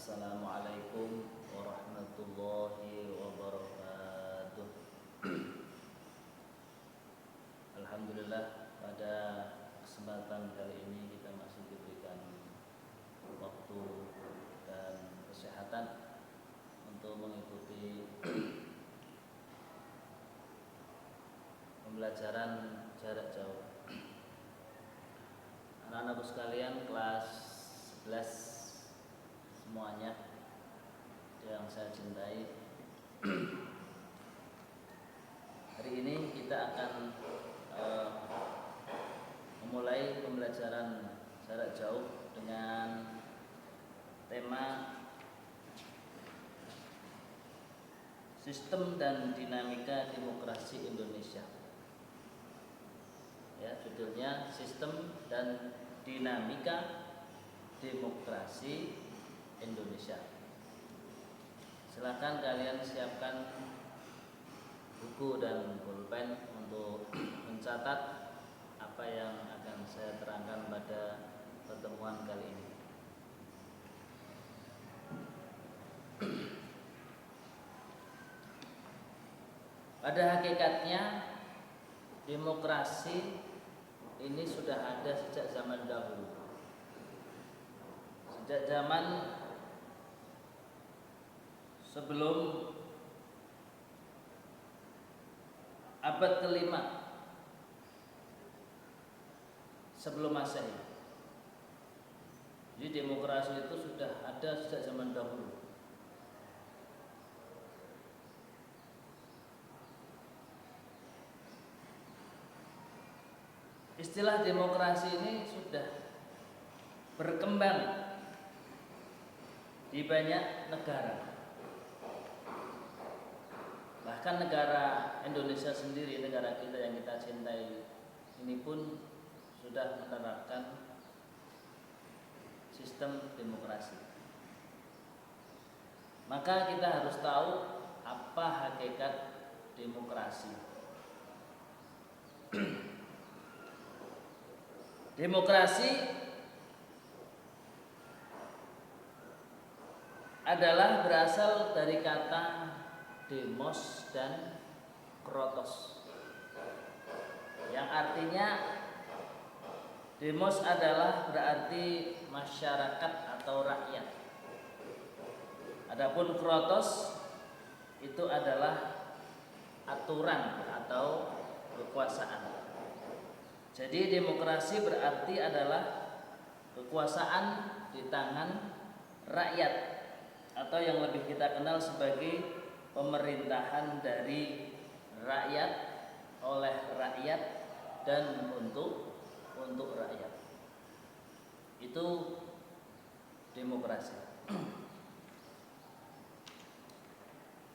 Assalamualaikum warahmatullahi wabarakatuh. Alhamdulillah, pada kesempatan kali ini kita masih diberikan waktu dan kesehatan untuk mengikuti pembelajaran jarak jauh. Anak-anakku sekalian, kelas 11 semuanya yang saya cintai, hari ini kita akan memulai pembelajaran jarak jauh dengan tema sistem dan dinamika demokrasi Indonesia. Ya, judulnya sistem dan dinamika demokrasi Indonesia. Silakan kalian siapkan buku dan pulpen untuk mencatat apa yang akan saya terangkan pada pertemuan kali ini. Pada hakikatnya demokrasi ini sudah ada sejak zaman dahulu. Sejak zaman sebelum abad kelima sebelum Masehi. Jadi demokrasi itu sudah ada sejak zaman dahulu. Istilah demokrasi ini sudah berkembang di banyak negara. Bahkan negara Indonesia sendiri, negara kita yang kita cintai ini pun sudah menerapkan sistem demokrasi. Maka kita harus tahu apa hakikat demokrasi. Demokrasi adalah berasal dari kata demos dan krotos, yang artinya demos adalah berarti masyarakat atau rakyat. Adapun krotos itu adalah aturan atau kekuasaan. Jadi demokrasi berarti adalah kekuasaan di tangan rakyat, atau yang lebih kita kenal sebagai pemerintahan dari rakyat, oleh rakyat, dan untuk rakyat. Itu demokrasi.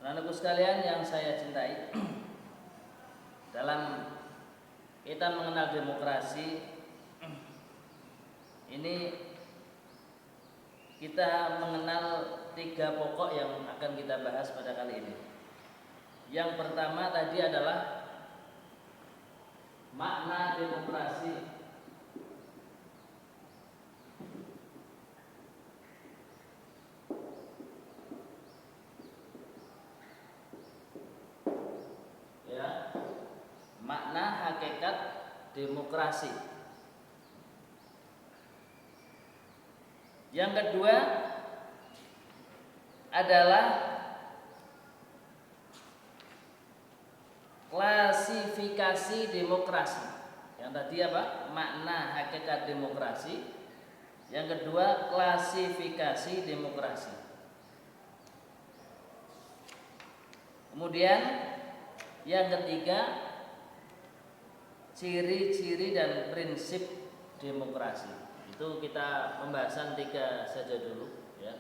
Anak-anakku sekalian yang saya cintai, dalam kita mengenal demokrasi ini, kita mengenal 3 pokok yang akan kita bahas pada kali ini. Yang pertama tadi adalah makna demokrasi. Ya, makna hakikat demokrasi. Yang kedua adalah klasifikasi demokrasi. Yang tadi apa? Makna hakikat demokrasi. Yang kedua, klasifikasi demokrasi. Kemudian yang ketiga, ciri-ciri dan prinsip demokrasi. Itu kita pembahasan 3 saja dulu, ya.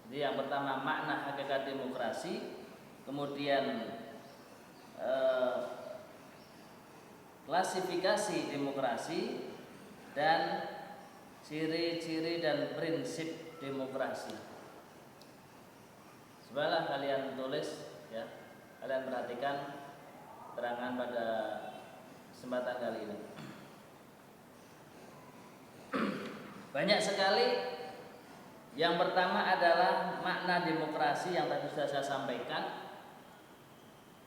Jadi yang pertama makna hakikat demokrasi, kemudian klasifikasi demokrasi, dan ciri-ciri dan prinsip demokrasi. Cobalah kalian tulis, ya. Kalian perhatikan terangan pada kesempatan kali ini. Banyak sekali Yang pertama adalah makna demokrasi yang tadi sudah saya sampaikan.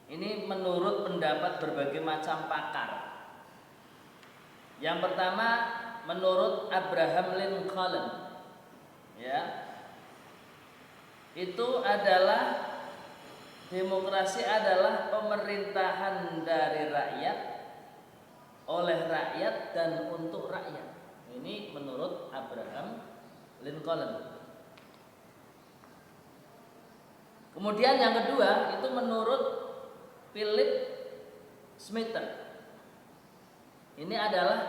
Ini menurut pendapat berbagai macam pakar. Yang pertama menurut Abraham Lincoln, ya, itu adalah demokrasi adalah pemerintahan dari rakyat, oleh rakyat dan untuk rakyat. Ini menurut Abraham Lincoln. Kemudian yang kedua itu menurut Philip Smeaton. Ini adalah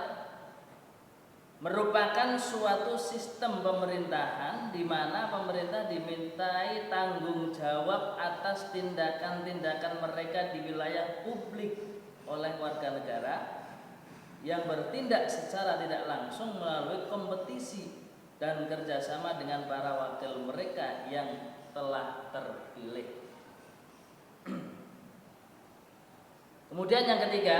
merupakan suatu sistem pemerintahan di mana pemerintah dimintai tanggung jawab atas tindakan-tindakan mereka di wilayah publik oleh warga negara yang bertindak secara tidak langsung melalui kompetisi dan kerjasama dengan para wakil mereka yang telah terpilih. Kemudian yang ketiga,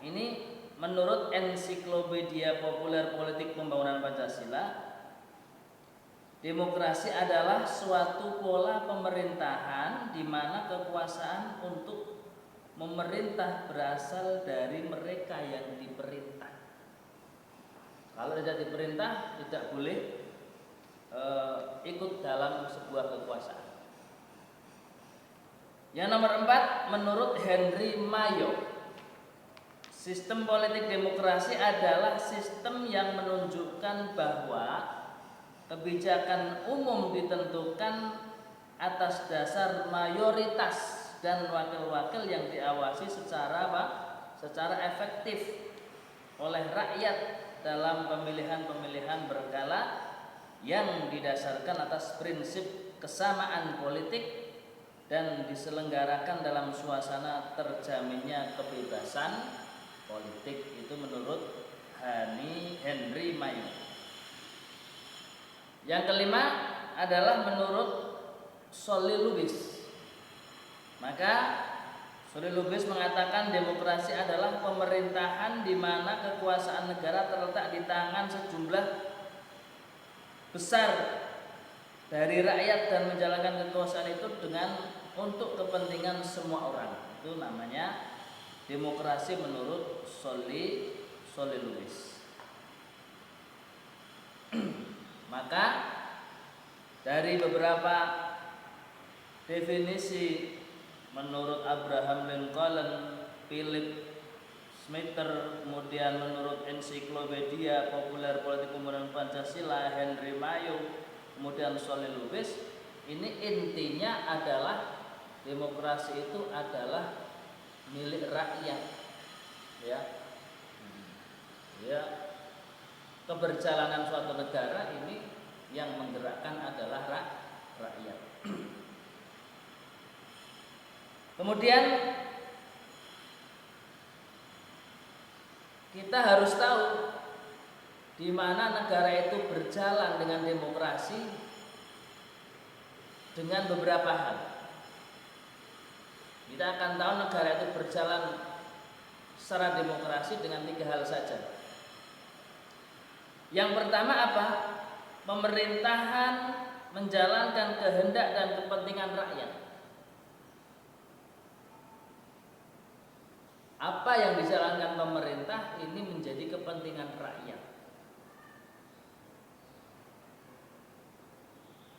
ini menurut Ensiklopedia Populer Politik Pembangunan Pancasila, demokrasi adalah suatu pola pemerintahan di mana kekuasaan untuk memerintah berasal dari mereka yang diperintah. Kalau tidak diperintah, tidak boleh ikut dalam sebuah kekuasaan. Yang nomor 4, menurut Henry Mayo, sistem politik demokrasi adalah sistem yang menunjukkan bahwa kebijakan umum ditentukan atas dasar mayoritas dan wakil-wakil yang diawasi secara efektif oleh rakyat dalam pemilihan-pemilihan berkala yang didasarkan atas prinsip kesamaan politik dan diselenggarakan dalam suasana terjaminnya kebebasan politik. Itu menurut Henry Mayo. Yang kelima adalah menurut Solly Lewis. Maka Solly Lewis mengatakan demokrasi adalah pemerintahan di mana kekuasaan negara terletak di tangan sejumlah besar dari rakyat dan menjalankan kekuasaan itu untuk kepentingan semua orang. Itu namanya demokrasi menurut Solly Lewis. Maka dari beberapa definisi menurut Abraham Lincoln, Philip Smeaton, kemudian menurut Ensiklopedia Populer Politik Pembangunan Pancasila, Henry Mayo, kemudian Solly Lewis, ini intinya adalah demokrasi itu adalah milik rakyat, ya. Ya, keberjalanan suatu negara ini yang menggerakkan adalah rakyat. Kemudian kita harus tahu di mana negara itu berjalan dengan demokrasi dengan beberapa hal. Kita akan tahu negara itu berjalan secara demokrasi dengan 3 hal saja. Yang pertama apa? Pemerintahan menjalankan kehendak dan kepentingan rakyat. Apa yang dijalankan pemerintah ini menjadi kepentingan rakyat.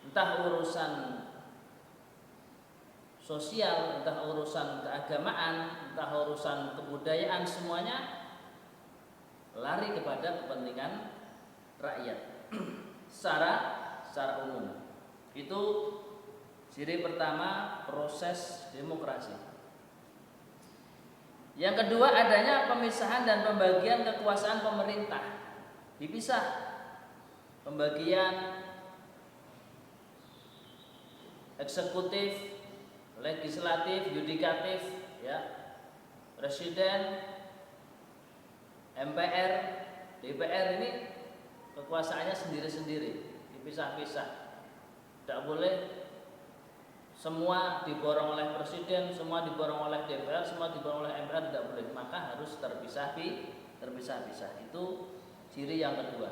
Entah urusan sosial, entah urusan keagamaan, entah urusan kebudayaan, semuanya lari kepada kepentingan rakyat secara umum. Itu ciri pertama proses demokrasi. Yang kedua, adanya pemisahan dan pembagian kekuasaan pemerintah. Dipisah pembagian eksekutif, legislatif, yudikatif, ya, presiden, MPR, DPR ini kekuasaannya sendiri-sendiri, dipisah-pisah. Tidak boleh semua diborong oleh presiden, semua diborong oleh DPR, semua diborong oleh MPR, tidak boleh. Maka harus terpisah-pisah. Itu ciri yang kedua.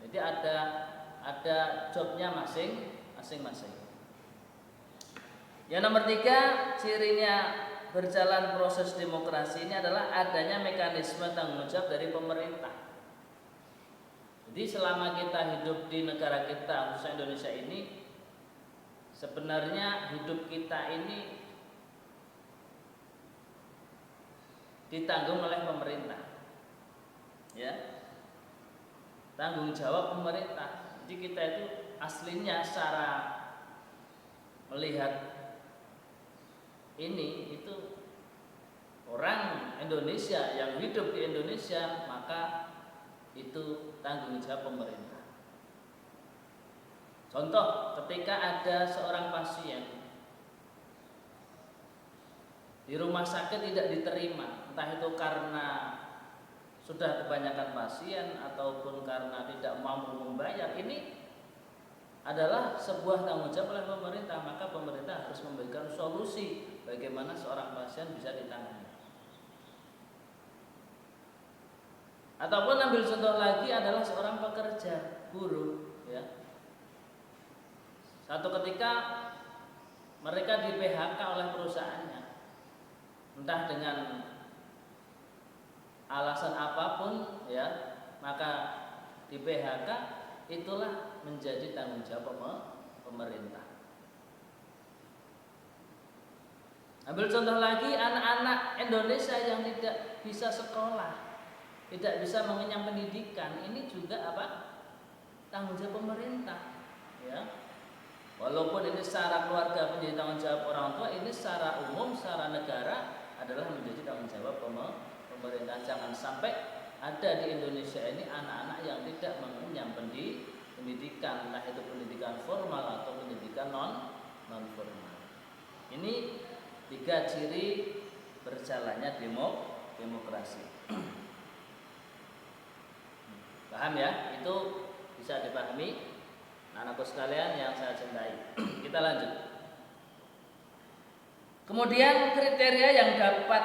Jadi ada jobnya masing-masing. Yang nomor 3, cirinya berjalan proses demokrasi ini adalah adanya mekanisme tanggung jawab dari pemerintah. Jadi selama kita hidup di negara kita, khususnya Indonesia ini, sebenarnya hidup kita ini ditanggung oleh pemerintah, ya, tanggung jawab pemerintah. Jadi kita itu aslinya secara melihat ini itu orang Indonesia yang hidup di Indonesia, maka itu tanggung jawab pemerintah. Contoh, ketika ada seorang pasien di rumah sakit tidak diterima, entah itu karena sudah kebanyakan pasien ataupun karena tidak mampu membayar, ini adalah sebuah tanggung jawab oleh pemerintah. Maka pemerintah harus memberikan solusi bagaimana seorang pasien bisa ditangani. Ataupun ambil contoh lagi adalah seorang pekerja, buruh, ya. Satu ketika mereka di PHK oleh perusahaannya, entah dengan alasan apapun, ya, maka di PHK itulah menjadi tanggung jawab pemerintah. Ambil contoh lagi, anak-anak Indonesia yang tidak bisa sekolah, tidak bisa mengenyam pendidikan, ini juga apa? Tanggung jawab pemerintah, ya. Walaupun ini secara keluarga menjadi tanggung jawab orang tua, ini secara umum, secara negara adalah menjadi tanggung jawab pemerintah. Jangan sampai ada di Indonesia ini anak-anak yang tidak mengenyam pendidikan, entah itu pendidikan formal atau pendidikan non formal. Ini 3 ciri berjalannya demokrasi. Paham ya? Itu bisa dipahami anak-anakku sekalian yang saya cintai. Kita lanjut. Kemudian kriteria yang dapat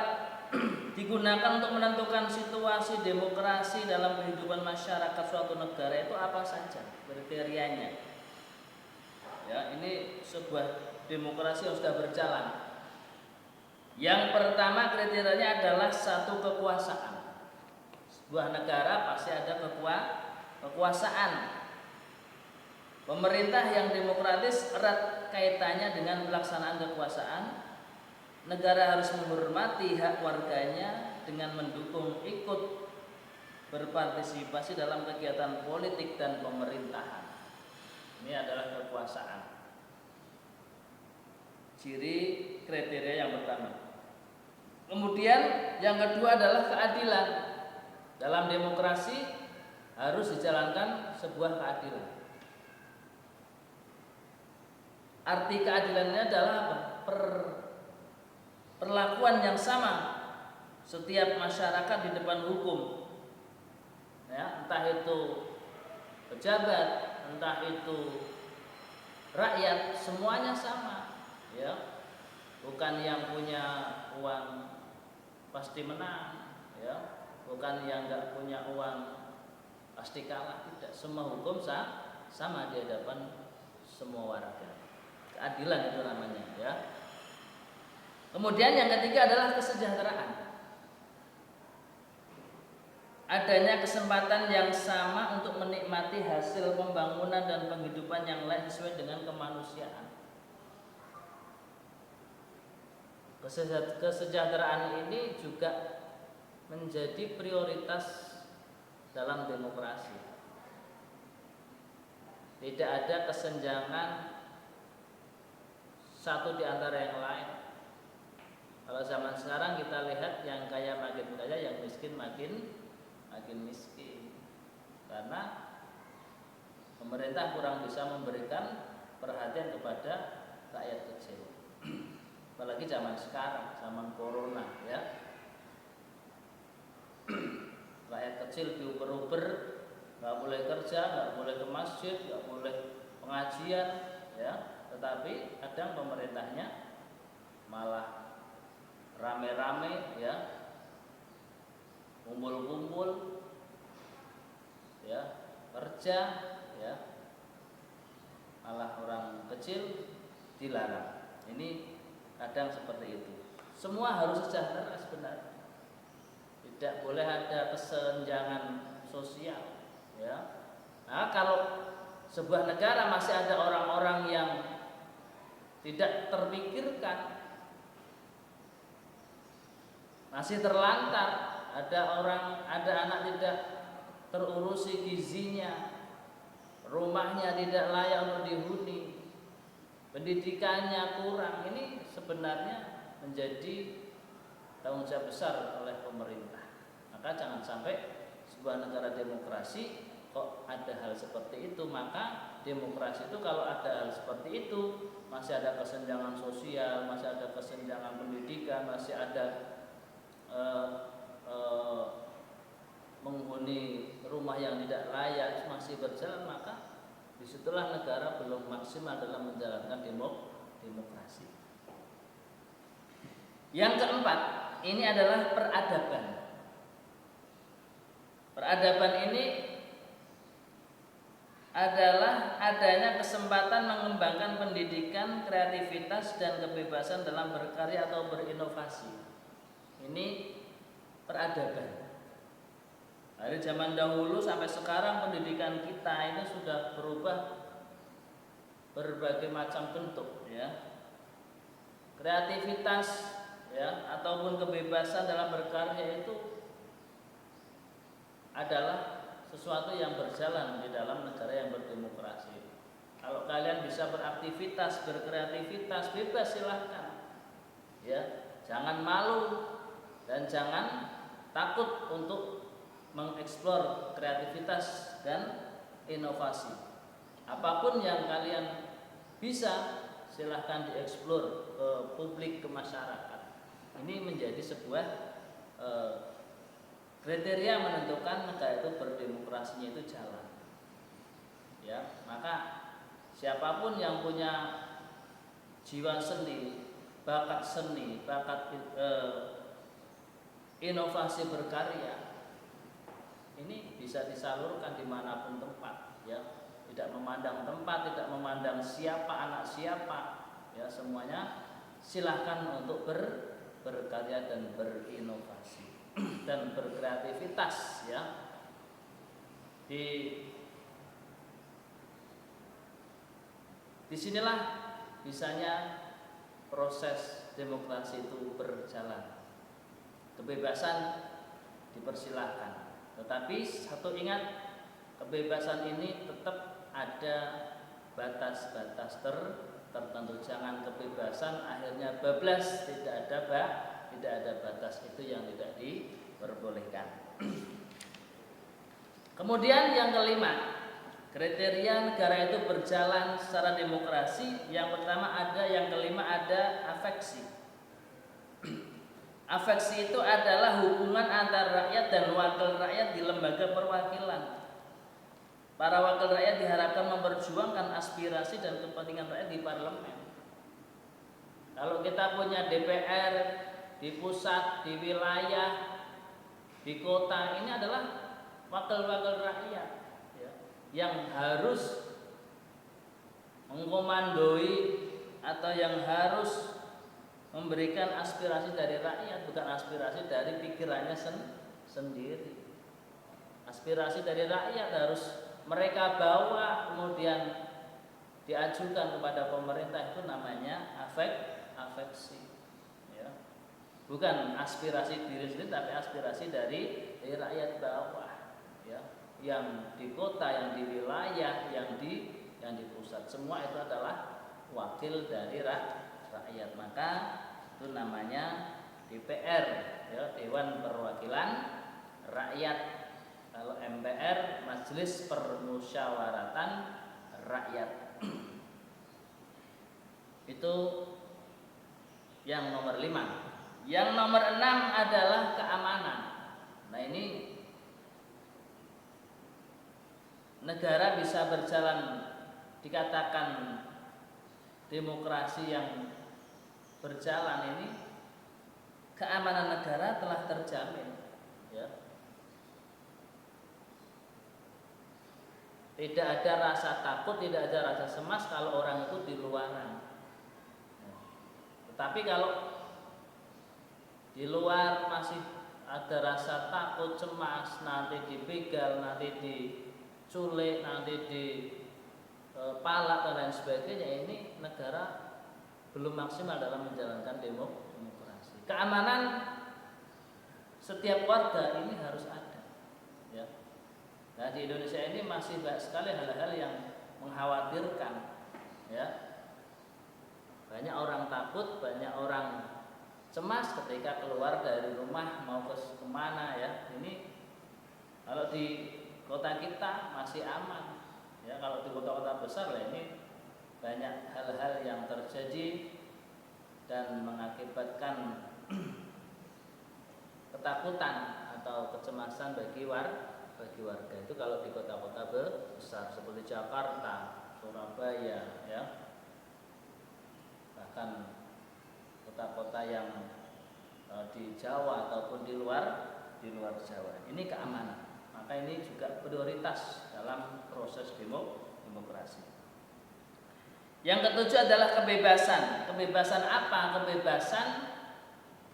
digunakan untuk menentukan situasi demokrasi dalam kehidupan masyarakat suatu negara itu apa saja kriterianya? Ya, ini sebuah demokrasi yang sudah berjalan. Yang pertama kriterianya adalah satu kekuasaan. Sebuah negara pasti ada kekuasaan. Pemerintah yang demokratis erat kaitannya dengan pelaksanaan kekuasaan. Negara harus menghormati hak warganya dengan mendukung ikut berpartisipasi dalam kegiatan politik dan pemerintahan. Ini adalah kekuasaan. Ciri kriteria yang pertama. Kemudian yang kedua adalah keadilan. Dalam demokrasi harus dijalankan sebuah keadilan. Arti keadilannya adalah apa? Perlakuan yang sama setiap masyarakat di depan hukum, ya, entah itu pejabat, entah itu rakyat, semuanya sama, ya. Bukan yang punya uang pasti menang, ya. Bukan yang nggak punya uang pasti kalah, tidak. Semua hukum sama di hadapan semua warga. Keadilan itu namanya, ya. Kemudian yang ketiga adalah kesejahteraan. Adanya kesempatan yang sama untuk menikmati hasil pembangunan dan penghidupan yang lain sesuai dengan kemanusiaan. Kesejahteraan ini juga menjadi prioritas dalam demokrasi. Tidak ada kesenjangan satu di antara yang lain. Kalau zaman sekarang kita lihat yang kaya makin kaya, yang miskin makin miskin. Karena pemerintah kurang bisa memberikan perhatian kepada rakyat kecil. Apalagi zaman sekarang, zaman corona, ya. Rakyat kecil diuber-uber, nggak boleh kerja, nggak boleh ke masjid, nggak boleh pengajian, ya. Tetapi kadang pemerintahnya malah rame-rame, ya, kumpul-kumpul, ya, kerja, ya, malah orang kecil dilarang. Ini kadang seperti itu. Semua harus sejahtera sebenarnya. Tidak boleh ada kesenjangan sosial, ya. Nah, kalau sebuah negara masih ada orang-orang yang tidak terpikirkan, masih terlantar, ada anak tidak terurusi gizinya, rumahnya tidak layak untuk dihuni, pendidikannya kurang, ini sebenarnya menjadi tanggung jawab besar oleh pemerintah. Maka jangan sampai sebuah negara demokrasi kok ada hal seperti itu. Maka demokrasi itu kalau ada hal seperti itu, masih ada kesenjangan sosial, masih ada kesenjangan pendidikan, masih ada menghuni rumah yang tidak layak, masih berjalan, maka disitulah negara belum maksimal dalam menjalankan demokrasi. Yang keempat, ini adalah peradaban. Peradaban ini adalah adanya kesempatan mengembangkan pendidikan, kreativitas, dan kebebasan dalam berkarya atau berinovasi. Ini peradaban. Dari zaman dahulu sampai sekarang pendidikan kita ini sudah berubah berbagai macam bentuk, ya. Kreativitas, ya, ataupun kebebasan dalam berkarya itu adalah sesuatu yang berjalan di dalam negara yang berdemokrasi. Kalau kalian bisa beraktivitas, berkreativitas, bebas silahkan, ya. Jangan malu dan jangan takut untuk mengeksplor kreativitas dan inovasi. Apapun yang kalian bisa, silahkan dieksplor ke publik, ke masyarakat. Ini menjadi sebuah kriteria menentukan negara itu berdemokrasinya itu jalan. Ya, maka siapapun yang punya jiwa seni, bakat inovasi berkarya, ini bisa disalurkan dimanapun tempat, ya. Tidak memandang tempat, tidak memandang siapa anak siapa, ya, semuanya silahkan untuk berkarya dan berinovasi dan berkreativitas, ya. Disinilah bisanya proses demokrasi itu berjalan. Kebebasan dipersilahkan, tetapi satu ingat, kebebasan ini tetap ada batas-batas tertentu. Jangan kebebasan akhirnya bablas, tidak ada batas, itu yang tidak diperbolehkan. Kemudian yang kelima, kriteria negara itu berjalan secara demokrasi. Yang pertama yang kelima ada afeksi. Afeksi itu adalah hubungan antara rakyat dan wakil rakyat di lembaga perwakilan. Para wakil rakyat diharapkan memperjuangkan aspirasi dan kepentingan rakyat di parlemen. Kalau kita punya DPR di pusat, di wilayah, di kota, ini adalah wakil-wakil rakyat, ya, yang harus mengkomandoi atau yang harus memberikan aspirasi dari rakyat, bukan aspirasi dari pikirannya sendiri. Aspirasi dari rakyat harus mereka bawa, kemudian diajukan kepada pemerintah, itu namanya afeksi, ya. Bukan aspirasi diri sendiri, tapi aspirasi dari rakyat bawah, ya. Yang di kota, yang di wilayah, yang di pusat, semua itu adalah wakil dari rakyat. Maka itu namanya DPR, ya, Dewan Perwakilan Rakyat. Kalau MPR, Majelis Permusyawaratan Rakyat. Itu yang nomor 5. Yang nomor 6 adalah keamanan. Nah, ini negara bisa berjalan, dikatakan demokrasi yang berjalan ini, keamanan negara telah terjamin, ya. Tidak ada rasa takut, tidak ada rasa cemas kalau orang itu di luaran. Tetapi kalau di luar masih ada rasa takut, cemas, nanti dibegal, nanti diculik, nanti dipalak dan lain sebagainya, ini negara belum maksimal dalam menjalankan demokrasi. Keamanan setiap warga ini harus ada, ya. Nah, di Indonesia ini masih banyak sekali hal-hal yang mengkhawatirkan, ya. Banyak orang takut, banyak orang cemas ketika keluar dari rumah mau kemana, ya. Ini kalau di kota kita masih aman, ya. Kalau di kota-kota besar lah ini banyak hal-hal yang terjadi dan mengakibatkan ketakutan atau kecemasan bagi warga. Itu kalau di kota-kota besar seperti Jakarta, Surabaya, ya, bahkan kota-kota yang di Jawa ataupun di luar Jawa. Ini keamanan. Maka ini juga prioritas dalam proses demokrasi. Yang ketujuh adalah kebebasan. Kebebasan apa? Kebebasan,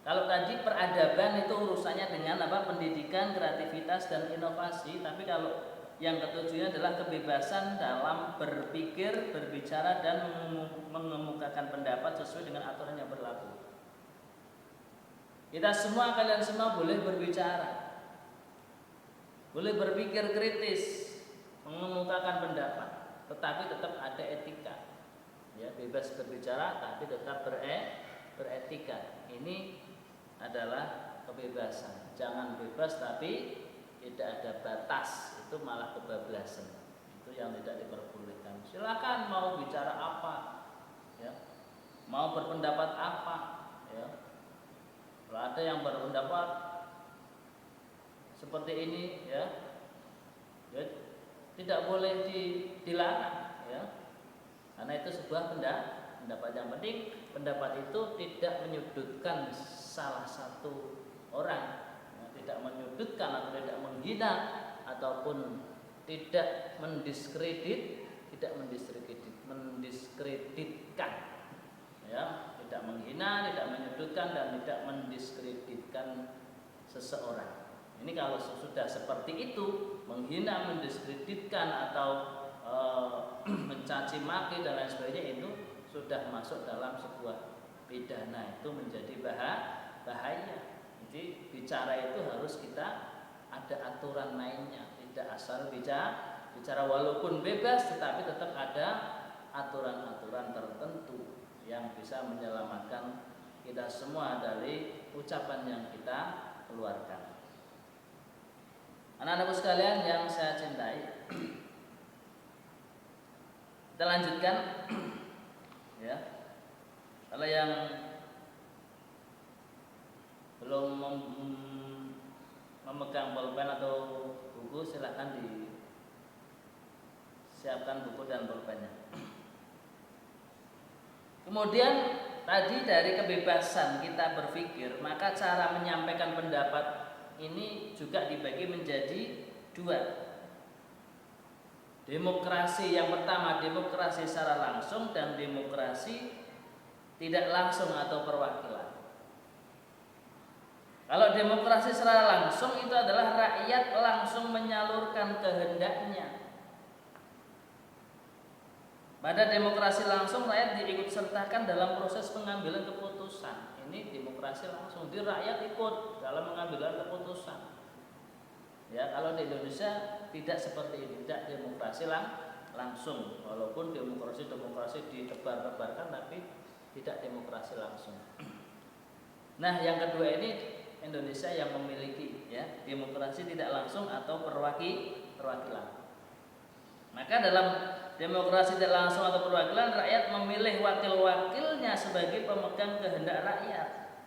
kalau tadi peradaban itu urusannya dengan pendidikan, kreativitas dan inovasi. Tapi kalau yang ketujuhnya adalah kebebasan dalam berpikir, berbicara dan mengemukakan pendapat sesuai dengan aturan yang berlaku. Kalian semua boleh berbicara, boleh berpikir kritis, mengemukakan pendapat, tetapi tetap ada etika. Ya, bebas berbicara tapi tetap beretika. Ini adalah kebebasan. Jangan bebas tapi tidak ada batas, itu malah kebablasan. Itu yang tidak diperbolehkan. Silakan mau bicara apa, ya, mau berpendapat apa, ya. Kalau ada yang berpendapat seperti ini, ya tidak boleh dilarang, ya. Karena itu sebuah pendapat. Yang penting pendapat itu tidak menyudutkan salah satu orang, ya, tidak menyudutkan atau tidak menghina ataupun tidak mendiskreditkan, ya, tidak menghina, tidak menyudutkan dan tidak mendiskreditkan seseorang. Ini kalau sudah seperti itu, menghina, mendiskreditkan atau mencaci maki dan lain sebagainya, itu sudah masuk dalam sebuah pidana, itu menjadi bahaya. Jadi bicara itu harus kita ada aturan mainnya, tidak asal bicara walaupun bebas tetapi tetap ada aturan-aturan tertentu yang bisa menyelamatkan kita semua dari ucapan yang kita keluarkan. Anak-anakku sekalian yang saya cintai, kita lanjutkan, ya. Kalau yang belum memegang pulpen atau buku, silakan disiapkan buku dan pulpennya. Kemudian tadi dari kebebasan kita berpikir, maka cara menyampaikan pendapat ini juga dibagi menjadi dua. Demokrasi yang pertama, demokrasi secara langsung, dan demokrasi tidak langsung atau perwakilan. Kalau demokrasi secara langsung itu adalah rakyat langsung menyalurkan kehendaknya. Pada demokrasi langsung, rakyat diikutsertakan dalam proses pengambilan keputusan. Ini demokrasi langsung, jadi rakyat ikut dalam pengambilan keputusan. Ya, kalau di Indonesia tidak seperti ini, tidak demokrasi langsung. Walaupun demokrasi ditebar-tebarkan, tapi tidak demokrasi langsung. Nah, yang kedua ini Indonesia yang memiliki, ya, demokrasi tidak langsung atau perwakilan. Maka dalam demokrasi tidak langsung atau perwakilan, rakyat memilih wakil-wakilnya sebagai pemegang kehendak rakyat.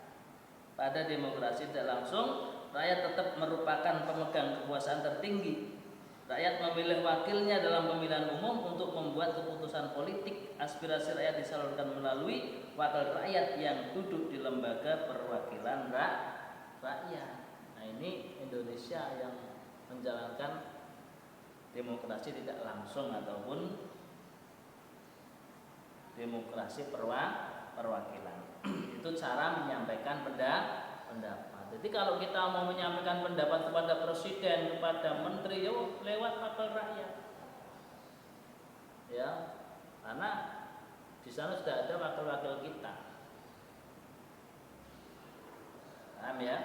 Pada demokrasi tidak langsung, rakyat tetap merupakan pemegang kekuasaan tertinggi. Rakyat memilih wakilnya dalam pemilihan umum untuk membuat keputusan politik. Aspirasi rakyat disalurkan melalui wakil rakyat yang duduk di lembaga perwakilan rakyat. Nah, ini Indonesia yang menjalankan demokrasi tidak langsung ataupun demokrasi perwakilan. Itu cara menyampaikan pendapat. Jadi kalau kita mau menyampaikan pendapat kepada presiden, kepada menteri, ya lewat wakil rakyat. Ya, karena di sana sudah ada wakil-wakil kita. Paham ya?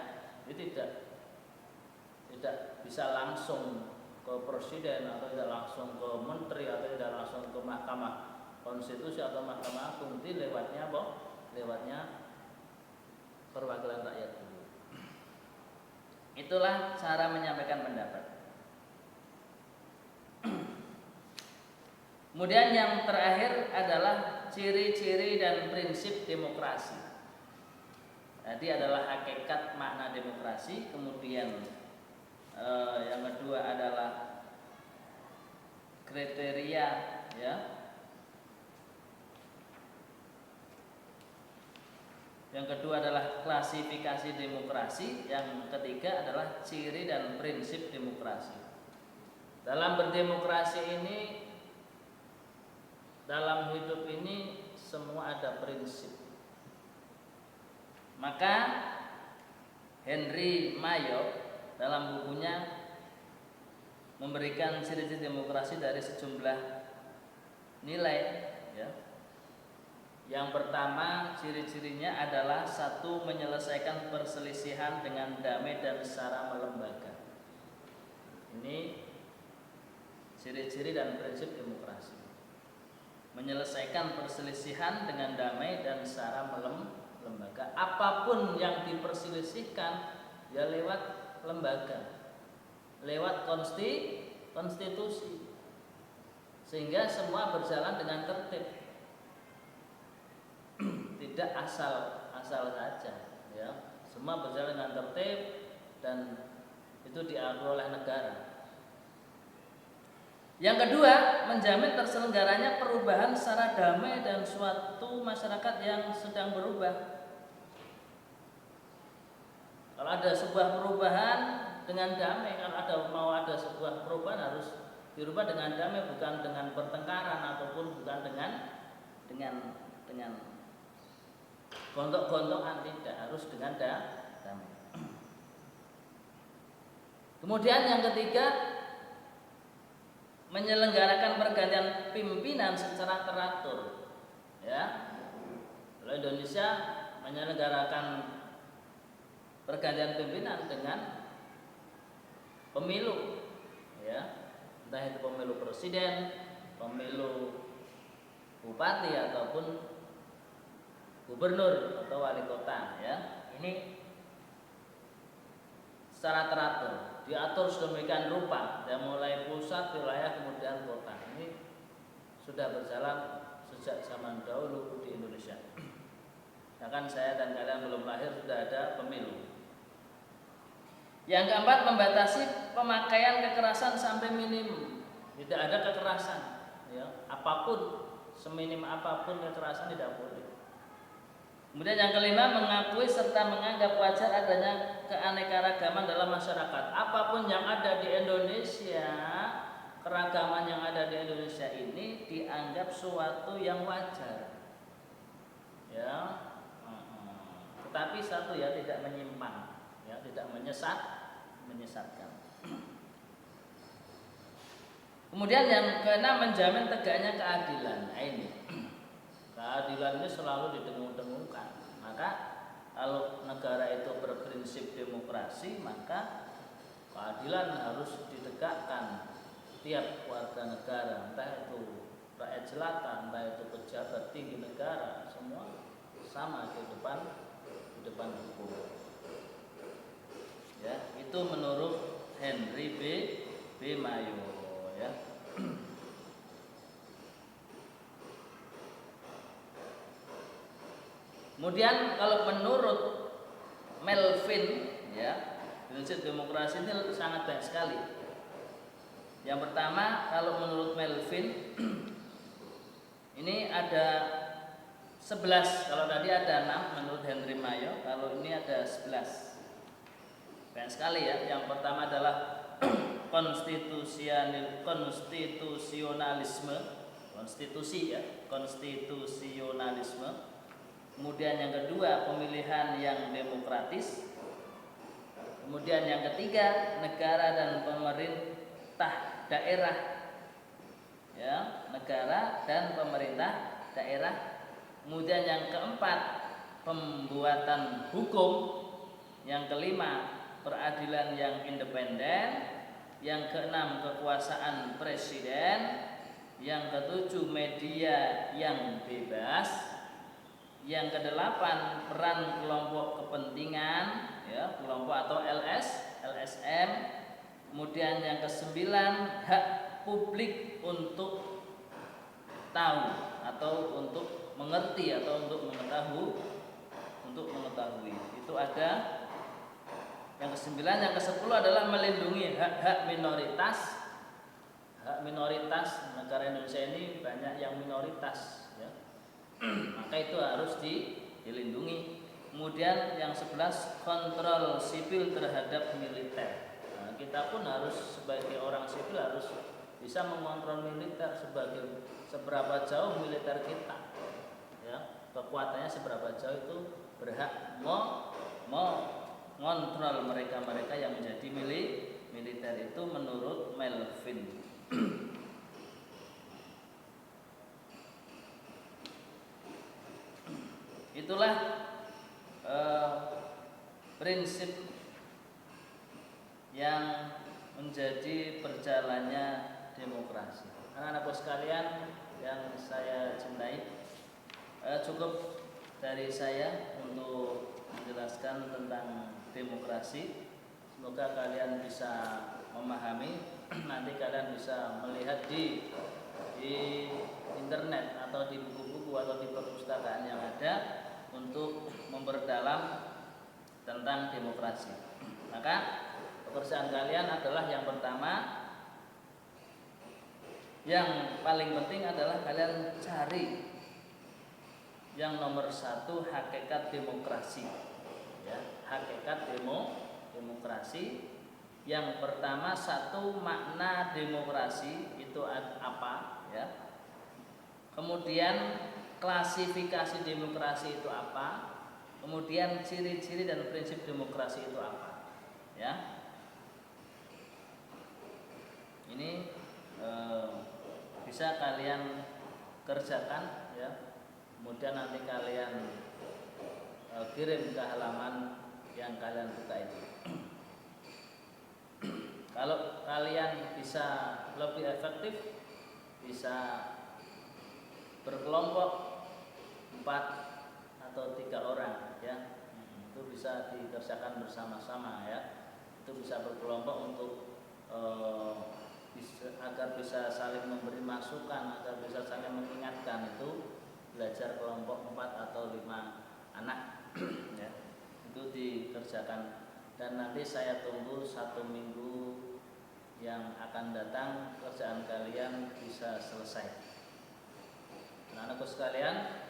Jadi tidak bisa langsung ke presiden atau tidak langsung ke menteri atau tidak langsung ke Mahkamah Konstitusi atau Mahkamah Agung. Jadi lewatnya apa? Lewatnya perwakilan rakyat dulu. Itulah cara menyampaikan pendapat. Kemudian yang terakhir adalah ciri-ciri dan prinsip demokrasi. Jadi adalah hakikat makna demokrasi. Kemudian yang kedua adalah kriteria, ya. Yang kedua adalah klasifikasi demokrasi. Yang ketiga adalah ciri dan prinsip demokrasi. Dalam berdemokrasi ini, dalam hidup ini semua ada prinsip. Maka Henry Mayo dalam bukunya memberikan ciri-ciri demokrasi dari sejumlah nilai, ya. Yang pertama, ciri-cirinya adalah satu, menyelesaikan perselisihan dengan damai dan secara melembaga. Ini ciri-ciri dan prinsip demokrasi. Menyelesaikan perselisihan dengan damai dan secara melembaga. Apapun yang diperselisihkan ya lewat lembaga, lewat konstitusi, sehingga semua berjalan dengan tertib. Tidak asal saja, ya. Semua berjalan dengan tertib dan itu diatur oleh negara. Yang kedua, menjamin terselenggaranya perubahan secara damai dan suatu masyarakat yang sedang berubah. Kalau ada sebuah perubahan dengan damai, kalau mau ada sebuah perubahan harus dirubah dengan damai, bukan dengan pertengkaran ataupun bukan dengan gontok-gontokan, tidak, harus dengan damai. Kemudian yang ketiga, menyelenggarakan pergantian pimpinan secara teratur, ya. Kalau Indonesia menyelenggarakan pergantian pimpinan dengan pemilu, ya, entah itu pemilu presiden, pemilu bupati ataupun gubernur atau wali kota, ya. Ini secara teratur, diatur sedemikian rupa, dari mulai pusat, wilayah, kemudian kota. Ini sudah berjalan sejak zaman dahulu di Indonesia. Bahkan saya dan kalian belum lahir sudah ada pemilu. Yang keempat, membatasi pemakaian kekerasan sampai minimum. Tidak ada kekerasan, ya. Apapun, seminim apapun kekerasan tidak boleh. Kemudian yang kelima, mengakui serta menganggap wajar adanya keanekaragaman dalam masyarakat. Apapun yang ada di Indonesia, keragaman yang ada di Indonesia ini dianggap suatu yang wajar, ya. Tetapi satu, ya, tidak menyimpang, ya, tidak menyesatkan. Kemudian yang keenam, menjamin tegaknya keadilan. Nah, ini keadilan ini selalu didengung-dengungkan. Maka kalau negara itu berprinsip demokrasi, maka keadilan harus ditegakkan tiap warga negara, entah itu rakyat jelata, entah itu pejabat tinggi negara, semua sama di depan hukum. Ya, itu menurut Henry B. Mayo, ya. Kemudian kalau menurut Melvin, ya, prinsip demokrasi ini sangat banyak sekali. Yang pertama, kalau menurut Melvin ini ada 11. Kalau tadi ada 6 menurut Henry Mayo, kalau ini ada 11. Banyak sekali, ya. Yang pertama adalah konstitusionalisme, konstitusi ya, konstitusionalisme. Kemudian yang kedua, pemilihan yang demokratis. Kemudian yang ketiga, negara dan pemerintah daerah. Ya, negara dan pemerintah daerah. Kemudian yang keempat, pembuatan hukum. Yang kelima, peradilan yang independen. Yang keenam, kekuasaan presiden. Yang ketujuh, media yang bebas. Yang kedelapan, peran kelompok kepentingan, ya, kelompok atau LSM. Kemudian yang kesembilan, hak publik untuk tahu atau untuk mengerti atau untuk mengetahui. Itu ada yang kesembilan. Yang kesepuluh adalah melindungi hak-hak minoritas. Hak minoritas, negara Indonesia ini banyak yang minoritas, ya. Maka itu harus dilindungi. Kemudian yang 11, kontrol sipil terhadap militer. Nah, kita pun harus sebagai orang sipil harus bisa mengontrol militer seberapa jauh militer kita, ya, kekuatannya seberapa jauh, itu berhak mengontrol mereka yang menjadi militer itu menurut Melvin. Itulah prinsip yang menjadi perjalannya demokrasi. Anak-anakku sekalian yang saya cintai, cukup dari saya untuk menjelaskan tentang demokrasi. Semoga kalian bisa memahami. Nanti kalian bisa melihat di internet atau di buku-buku atau di perpustakaan yang ada untuk memperdalam tentang demokrasi. Maka pekerjaan kalian adalah yang pertama, yang paling penting adalah kalian cari yang nomor satu, hakikat demokrasi, ya, hakikat demokrasi. Yang pertama, satu, makna demokrasi itu apa, ya. Kemudian klasifikasi demokrasi itu apa? Kemudian ciri-ciri dan prinsip demokrasi itu apa? Ya. Ini bisa kalian kerjakan, ya. Kemudian nanti kalian kirim ke halaman yang kalian buka itu. Kalau kalian bisa lebih efektif, bisa berkelompok 4 atau 3 orang, ya, itu bisa dikerjakan bersama-sama, ya. Itu bisa berkelompok untuk agar bisa saling memberi masukan, agar bisa saling mengingatkan. Itu belajar kelompok 4 atau 5 anak, ya. Itu dikerjakan, dan nanti saya tunggu 1 minggu yang akan datang kerjaan kalian bisa selesai. Anak-anakku sekalian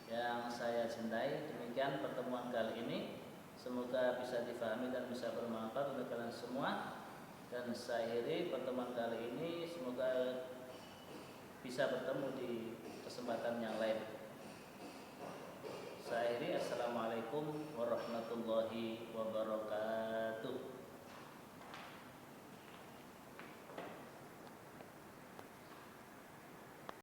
yang saya cintai, demikian pertemuan kali ini. Semoga bisa difahami dan bisa bermanfaat untuk kalian semua. Dan saya akhiri pertemuan kali ini, semoga bisa bertemu di kesempatan yang lain. Saya akhiri, assalamualaikum warahmatullahi wabarakatuh.